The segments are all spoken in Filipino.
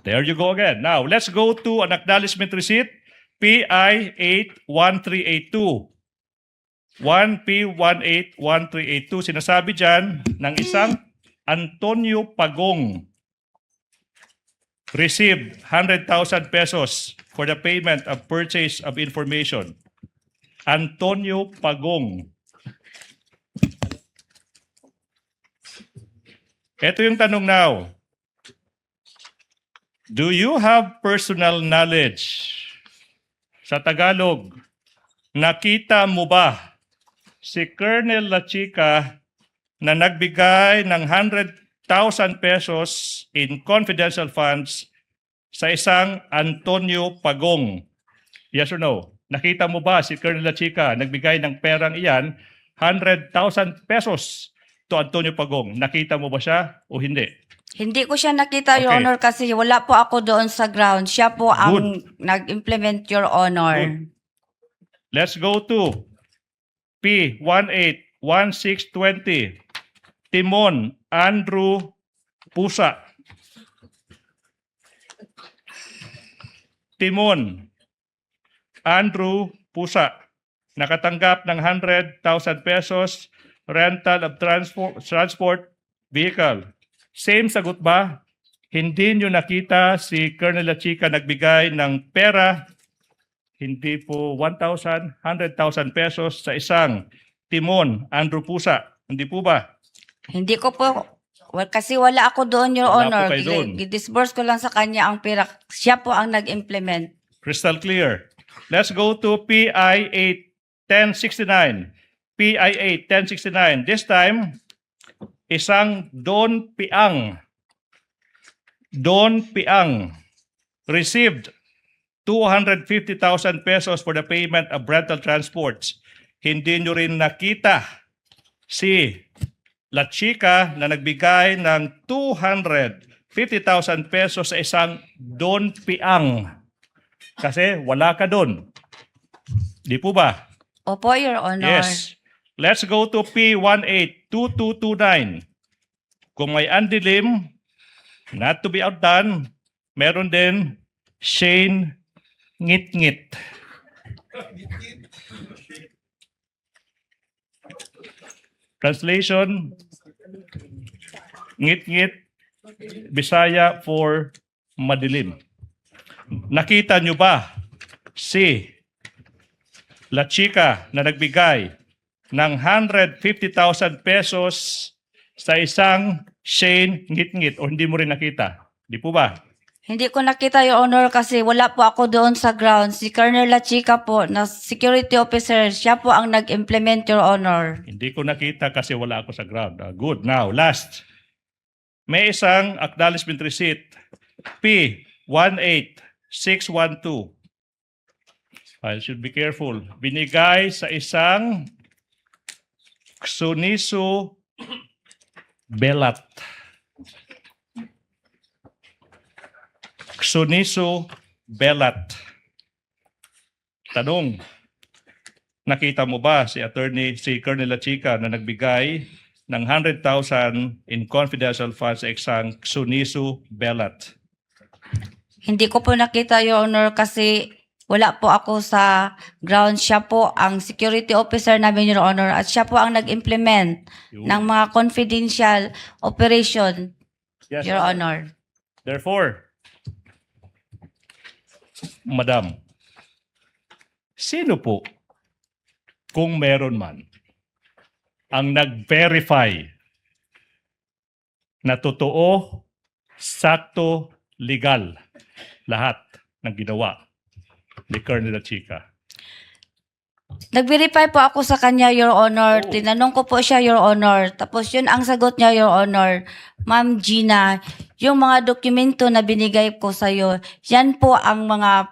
There you go again. Now, let's go to an acknowledgement receipt, PI 81382. 1P181382. Sinasabi dyan ng isang Antonio Pagong. Received 100,000 pesos for the payment of purchase of information. Antonio Pagong. Ito yung tanong now. Do you have personal knowledge? Sa Tagalog, nakita mo ba si Colonel Lachica na nagbigay ng 100,000 pesos in confidential funds sa isang Antonio Pagong? Yes or no? Nakita mo ba si Colonel Lachica nagbigay ng perang iyan, 100,000 pesos to Antonio Pagong? Nakita mo ba siya o hindi? Hindi ko siya nakita, Your Okay. Honor, kasi wala po ako doon sa ground. Siya po ang nag-implement, Your Honor. Good. Let's go to P181620. Timon Andrew Pusa. Timon Andrew Pusa. Nakatanggap ng 100,000 pesos rental of transport vehicle. Same sagot ba? Hindi nyo nakita si Colonel Lachica nagbigay ng pera, hindi po 1,000, 100,000 pesos sa isang Timon Andrew Pusa. Hindi po ba? Hindi ko po, kasi wala ako doon, Your Wala po Honor. kayo doon. Gidisburse ko lang sa kanya ang pera. Siya po ang nag-implement. Crystal clear. Let's go to PI 81069. PI 81069. This time, isang Don Piang. Don Piang received 250,000 pesos for the payment of rental transports. Hindi nyo rin nakita si Lachica na nagbigay ng 250,000 pesos sa isang Don Piang. Kasi wala ka doon. Di po ba? Opo, Your Honor. Yes. Let's go to P182229. Kung may andilim, not to be outdone, meron din Shane Ngit-Ngit. Translation, Ngit-Ngit, Bisaya for madilim. Nakita nyo ba si Lachica na nagbigay ng 150,000 pesos sa isang Shane Ngit-Ngit o hindi mo rin nakita? Di po ba? Hindi ko nakita, Your Honor, kasi wala po ako doon sa ground. Si Colonel Lachica po, na security officer, siya po ang nag-implement, Your Honor. Hindi ko nakita kasi wala ako sa ground. Good. Now, last. May isang acknowledgement receipt. P18612. I should be careful. Binigay sa isang Xunisu Belat. Xunisu Belat. Tanong, nakita mo ba si Colonel Lachica na nagbigay ng 100,000 in confidential funds sa isang Xunisu Belat? Hindi ko po nakita, Your Honor, kasi wala po ako sa ground. Siya po ang security officer namin, Your Honor, at siya po ang nag-implement ng mga confidential operation, Yes, Your Honor. Therefore, Madam, sino po, kung meron man, ang nag-verify na totoo, sakto, legal lahat ng ginawa ni Colonel Lachica? Nag-verify po ako sa kanya, Your Honor. Tinanong ko po siya, Your Honor. Tapos yun ang sagot niya, Your Honor. Ma'am Gina, yung mga dokumento na binigay ko sa iyo, yan po ang mga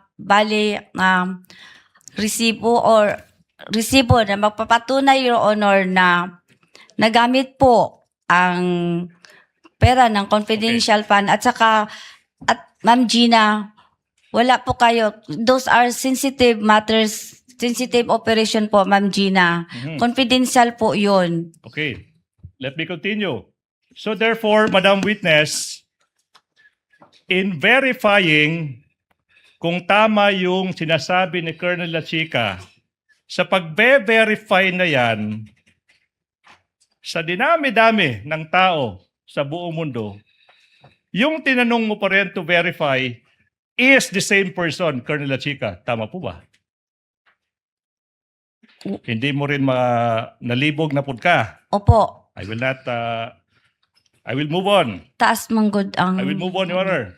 resibo na magpapatunay, Your Honor, na nagamit po ang pera ng confidential fund. At saka, Ma'am Gina, wala po kayo. Those are sensitive matters, sensitive operation po, Ma'am Gina. Confidential po yun. Okay, let me continue. So therefore, Madam Witness, in verifying kung tama yung sinasabi ni Colonel La Chica, sa pagbe-verify na yan, sa dinami-dami ng tao sa buong mundo, yung tinanong mo pa rin to verify is the same person, Colonel La Chica. Tama po ba? Hindi mo rin nalibog na pud ka. Opo. I will move on. Taas manggod ang... I will move on, Your Honor.